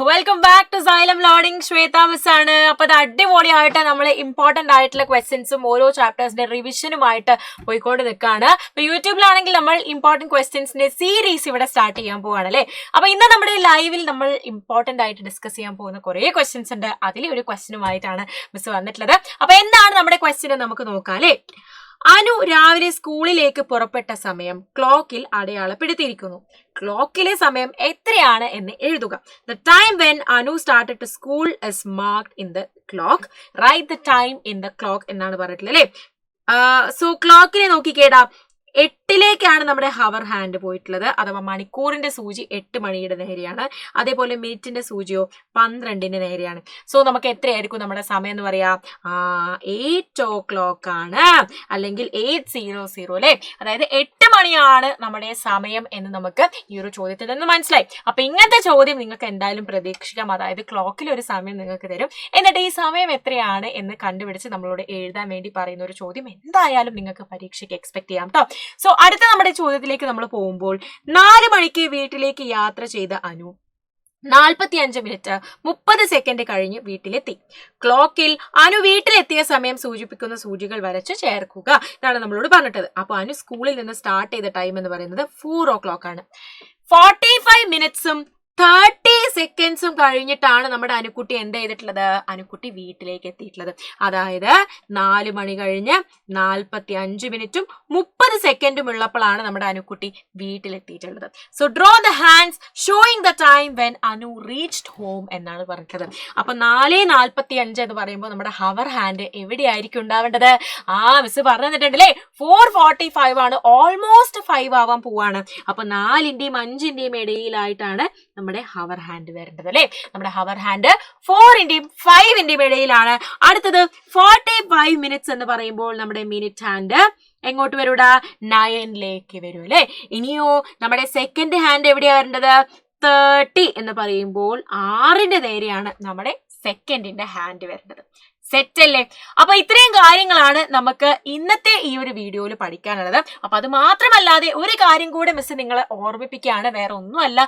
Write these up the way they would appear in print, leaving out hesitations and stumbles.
Welcome back to Xylem learning. Shweta miss ആണ്. അപ്പൊ അത് അടിപൊളിയായിട്ട് നമ്മൾ ഇമ്പോർട്ടന്റ് ആയിട്ടുള്ള ക്വസ്റ്റ്യൻസും ഓരോ ചാപ്റ്റേഴ്സിന്റെ റിവിഷനുമായിട്ട് പോയിക്കൊണ്ട് നിൽക്കുകയാണ്. അപ്പൊ യൂട്യൂബിലാണെങ്കിൽ നമ്മൾ ഇമ്പോർട്ടന്റ് ക്വസ്റ്റ്യൻസിന്റെ സീരീസ് ഇവിടെ സ്റ്റാർട്ട് ചെയ്യാൻ പോവാണ് അല്ലേ. അപ്പൊ ഇന്ന് നമ്മുടെ ലൈവിൽ നമ്മൾ ഇമ്പോർട്ടന്റ് ആയിട്ട് ഡിസ്കസ് ചെയ്യാൻ പോകുന്ന കുറെ ക്വസ്റ്റ്യൻസ് ഉണ്ട്. അതിലെ ഒരു ക്വസ്റ്റ്യനുമായിട്ടാണ് മിസ് വന്നിട്ടുള്ളത്. അപ്പൊ എന്താണ് നമ്മുടെ ക്വസ്റ്റ്യൻ നമുക്ക് നോക്കാം അല്ലേ. അനു രാവിലെ സ്കൂളിലേക്ക് പുറപ്പെട്ട സമയം ക്ലോക്കിൽ അടയാളപ്പെടുത്തിയിരിക്കുന്നു. ക്ലോക്കിലെ സമയം എത്രയാണ് എന്ന് എഴുതുക. The time when Anu started to school is marked in the clock. Right the time in the clock എന്നാണ് പറഞ്ഞിട്ടുള്ളത് അല്ലേ. സോ ക്ലോക്കിനെ നോക്കിക്കേടാ, 8ലേക്കാണ് നമ്മുടെ ഹവർ ഹാൻഡ് പോയിട്ടുള്ളത്. അഥവാ മണിക്കൂറിന്റെ സൂചി 8 മണിയുടെ നേരെയാണ്. അതേപോലെ മിനിറ്റിന്റെ സൂചിയോ 12ന്റെ നേരെയാണ്. സോ നമുക്ക് എത്രയായിരിക്കും നമ്മുടെ സമയം എന്ന് പറയാം? 8 o'clock ആണ്, അല്ലെങ്കിൽ 8:00 അല്ലെ. അതായത് 8 മണിയാണ് നമ്മുടെ സമയം എന്ന് നമുക്ക് ഈ ഒരു ചോദ്യത്തിൽ നിന്ന് മനസ്സിലായി. അപ്പൊ ഇങ്ങനത്തെ ചോദ്യം നിങ്ങൾക്ക് എന്തായാലും പ്രതീക്ഷിക്കാം. അതായത് ക്ലോക്കിൽ ഒരു സമയം നിങ്ങൾക്ക് തരും, എന്നിട്ട് ഈ സമയം എത്രയാണ് എന്ന് കണ്ടുപിടിച്ച് നമ്മളോട് എഴുതാൻ വേണ്ടി പറയുന്ന ഒരു ചോദ്യം എന്തായാലും നിങ്ങൾക്ക് പരീക്ഷയ്ക്ക് എക്സ്പെക്ട് ചെയ്യാം കേട്ടോ. സോ അടുത്ത നമ്മുടെ ചോദ്യത്തിലേക്ക് നമ്മൾ പോകുമ്പോൾ, 4 മണിക്ക് വീട്ടിലേക്ക് യാത്ര ചെയ്ത അനു 45 മിനിറ്റ് 30 സെക്കൻഡ് കഴിഞ്ഞ് വീട്ടിലെത്തി. ക്ലോക്കിൽ അനു വീട്ടിലെത്തിയ സമയം സൂചിപ്പിക്കുന്ന സൂചികൾ വരച്ച് ചേർക്കുക. ഇതാണ് നമ്മളോട് പറഞ്ഞിട്ടത്. അപ്പൊ അനു സ്കൂളിൽ നിന്ന് സ്റ്റാർട്ട് ചെയ്ത ടൈം എന്ന് പറയുന്നത് 4 o'clock ആണ്. 45 മിനിറ്റ്സും 30 സെക്കൻഡ്സും കഴിഞ്ഞിട്ടാണ് നമ്മുടെ അനുക്കുട്ടി എന്ത് ചെയ്തിട്ടുള്ളത്? അനുക്കുട്ടി വീട്ടിലേക്ക് എത്തിയിട്ടുള്ളത്. അതായത് 4 മണി കഴിഞ്ഞ് 45 മിനിറ്റും 30 സെക്കൻഡും ഉള്ളപ്പോഴാണ് നമ്മുടെ അനുക്കുട്ടി വീട്ടിലെത്തിയിട്ടുള്ളത്. So draw the hands showing the time when Anu reached home എന്നാണ് പറഞ്ഞത്. അപ്പൊ 4:45 എന്ന് പറയുമ്പോൾ നമ്മുടെ ഹവർ ഹാൻഡ് എവിടെയായിരിക്കും ഉണ്ടാവേണ്ടത്? മിസ് പറഞ്ഞു തന്നിട്ടുണ്ടല്ലേ. 4:45 ആണ്, ഓൾമോസ്റ്റ് 5 ആവാൻ പോവാണ്. അപ്പൊ 4ന്റെയും 5ന്റെയും ഇടയിലായിട്ടാണ് നമ്മുടെ ഹവർ ഹാൻഡ് വരേണ്ടത് അല്ലെ. നമ്മുടെ ഹവർ ഹാൻഡ് 4ന്റെയും 5ന്റെയും ഇടയിലാണ്. അടുത്തത് 45 മിനിറ്റ്സ് എന്ന് പറയുമ്പോൾ നമ്മുടെ മിനിറ്റ് ഹാൻഡ് എങ്ങോട്ട് വരൂടാ? 9ലേക്ക് വരും അല്ലെ. ഇനിയോ നമ്മുടെ സെക്കൻഡ് ഹാൻഡ് എവിടെയാ വരേണ്ടത്? 30 എന്ന് പറയുമ്പോൾ 6ന്റെ നേരെയാണ് നമ്മുടെ സെക്കൻഡിന്റെ ഹാൻഡ് വരേണ്ടത്. സെറ്റ് അല്ലേ. അപ്പൊ ഇത്രയും കാര്യങ്ങളാണ് നമുക്ക് ഇന്നത്തെ ഈ ഒരു വീഡിയോയിൽ പഠിക്കാനുള്ളത്. അപ്പൊ അത് മാത്രമല്ലാതെ ഒരു കാര്യം കൂടെ മിസ് നിങ്ങളെ ഓർമ്മിപ്പിക്കുകയാണ്. വേറെ ഒന്നുമല്ല,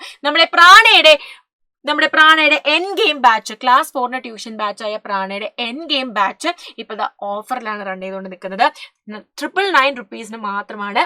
നമ്മുടെ പ്രാണയുടെ എൻ ഗെയിം ബാച്ച്, ക്ലാസ് 4ന്റെ ട്യൂഷൻ ബാച്ചായ പ്രാണയുടെ എൻ ഗെയിം ബാച്ച് ഇപ്പൊ ഓഫറിലാണ് റൺ ചെയ്തുകൊണ്ട് നിൽക്കുന്നത്. 999 rupees മാത്രമാണ്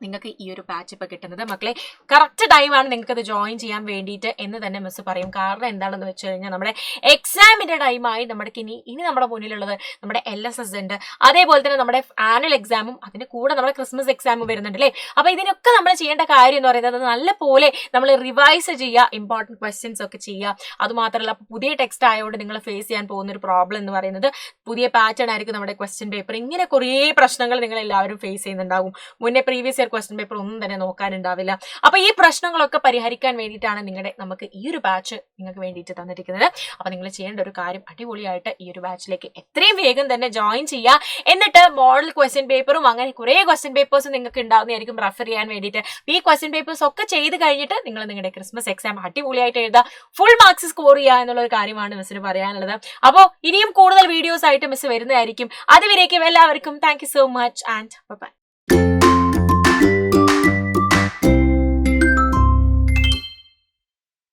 നിങ്ങൾക്ക് ഈ ഒരു ബാച്ച് ഇപ്പൊ കിട്ടുന്നത്. മക്കളെ, കറക്റ്റ് ടൈമാണ് നിങ്ങൾക്ക് അത് ജോയിൻ ചെയ്യാൻ വേണ്ടിയിട്ട് എന്ന് തന്നെ മിസ് പറയും. കാരണം എന്താണെന്ന് വെച്ച് കഴിഞ്ഞാൽ നമ്മുടെ എക്സാമിന്റെ ടൈമായി നമ്മൾക്ക് ഇനി നമ്മുടെ മുന്നിലുള്ളത് നമ്മുടെ LSS ഉണ്ട്. അതേപോലെ തന്നെ നമ്മുടെ ആനുവൽ എക്സാമും അതിന്റെ കൂടെ നമ്മുടെ ക്രിസ്മസ് എക്സാമും വരുന്നുണ്ട് അല്ലേ. അപ്പൊ ഇതിനൊക്കെ നമ്മൾ ചെയ്യേണ്ട കാര്യം എന്ന് പറയുന്നത് നല്ല പോലെ നമ്മൾ റിവൈസ് ചെയ്യുക, ഇമ്പോർട്ടന്റ് ക്വസ്റ്റ്യൻസ് ഒക്കെ ചെയ്യുക. അതുമാത്രമല്ല, പുതിയ ടെക്സ്റ്റ് ആയതുകൊണ്ട് നിങ്ങൾ ഫേസ് ചെയ്യാൻ പോകുന്ന ഒരു പ്രോബ്ലം എന്ന് പറയുന്നത് പുതിയ പാറ്റേൺ ആയിരിക്കും നമ്മുടെ ക്വസ്റ്റ്യൻ പേപ്പർ. ഇങ്ങനെ കുറേ പ്രശ്നങ്ങൾ നിങ്ങൾ എല്ലാവരും ഫേസ് ചെയ്യുന്നുണ്ടാകും. മുന്നേ പ്രീവിയസ് ക്വസ്റ്റ്യൻ പേപ്പർ ഒന്നും തന്നെ നോക്കാനുണ്ടാവില്ല. അപ്പൊ ഈ പ്രശ്നങ്ങളൊക്കെ പരിഹരിക്കാൻ വേണ്ടിയിട്ടാണ് നമുക്ക് ഈ ഒരു ബാച്ച് നിങ്ങൾക്ക് വേണ്ടിയിട്ട് തന്നിരിക്കുന്നത്. അപ്പൊ നിങ്ങൾ ചെയ്യേണ്ട ഒരു കാര്യം, അടിപൊളിയായിട്ട് ഈ ഒരു ബാച്ചിലേക്ക് എത്രയും വേഗം തന്നെ ജോയിൻ ചെയ്യുക. എന്നിട്ട് മോഡൽ ക്വസ്റ്റ്യൻ പേപ്പറും അങ്ങനെ കുറെ ക്വസ്റ്റ്യൻ പേപ്പേഴ്സ് നിങ്ങൾക്ക് ഉണ്ടാവുന്നതായിരിക്കും റെഫർ ചെയ്യാൻ വേണ്ടിയിട്ട്. ഈ ക്വസ്റ്റ്യൻ പേപ്പേഴ്സ് ഒക്കെ ചെയ്ത് കഴിഞ്ഞിട്ട് നിങ്ങൾ നിങ്ങളുടെ ക്രിസ്മസ് എക്സാം അടിപൊളിയായിട്ട് എഴുതുക, ഫുൾ മാർക്സ് സ്കോർ ചെയ്യുക എന്നുള്ള ഒരു കാര്യമാണ് മിസ്സിന് പറയാനുള്ളത്. അപ്പോൾ ഇനിയും കൂടുതൽ വീഡിയോസ് ആയിട്ട് മിസ് വരുന്നതായിരിക്കും. അതുവരേക്കും എല്ലാവർക്കും thank you so much and by.